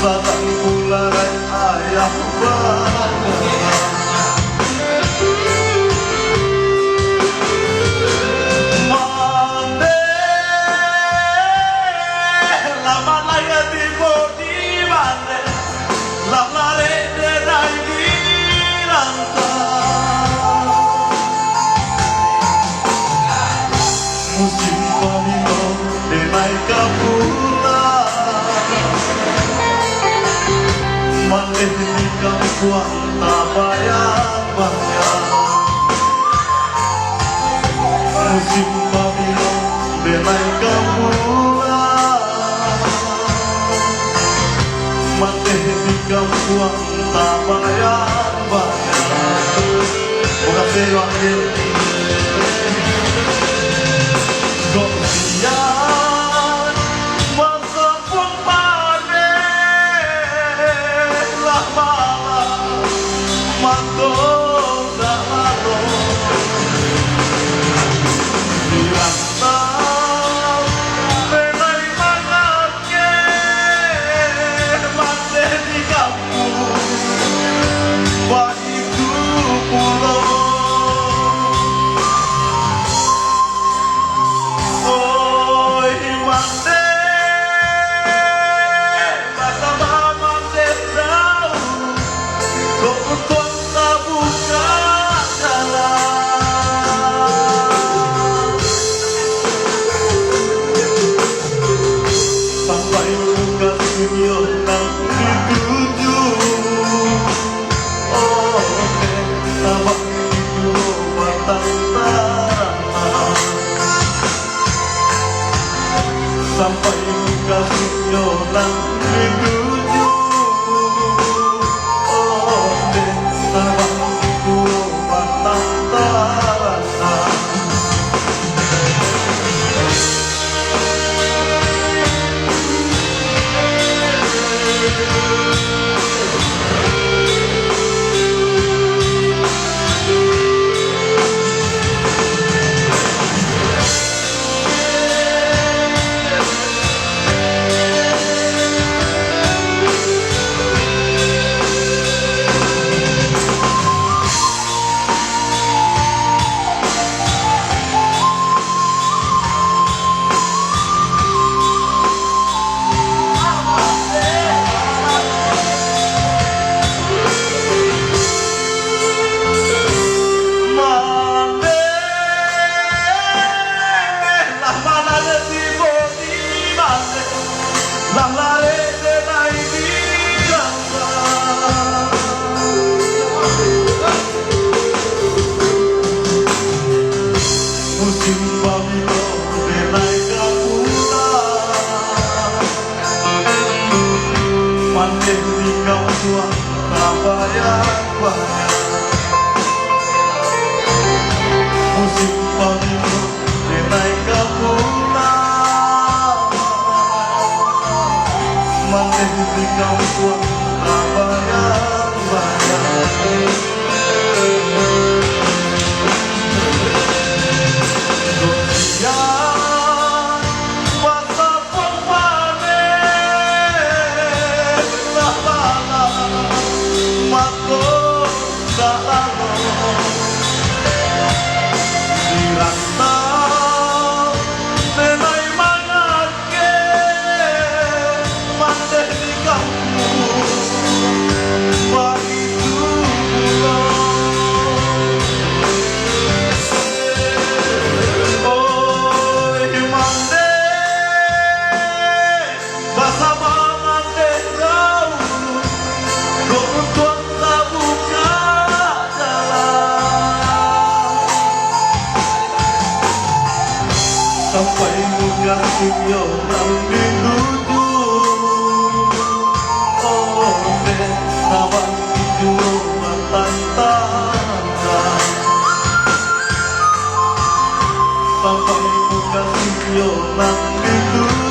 Batang pularai ayah bangga Mande lama lagi di bodi mande lama rede dai di ranta musim pamilo denai kapula mande di kampuang tabayang-bayang musim pamilo denai kapula mande di kampuang tabayang-bayang bukan sewakil Gosian masapun pade lah malam mantong dah lalu dirantau menai mangatke mande di kampung bagiku pulau sampai kasihnya nang dituju oh deh abang itu batang tanah musim pamilo denai kapula mande di kampuang tabayang-bayang musim pamilo denai kapula mande di kampuang tabayang-bayang dirantau menai mangatke mande di kampung bagiku pulau oi mande basama mande jauh gontuang buka sampai mudah sinyo nang dituju oh deh abang itu batang tanah sampai mudah sinyo nang dituju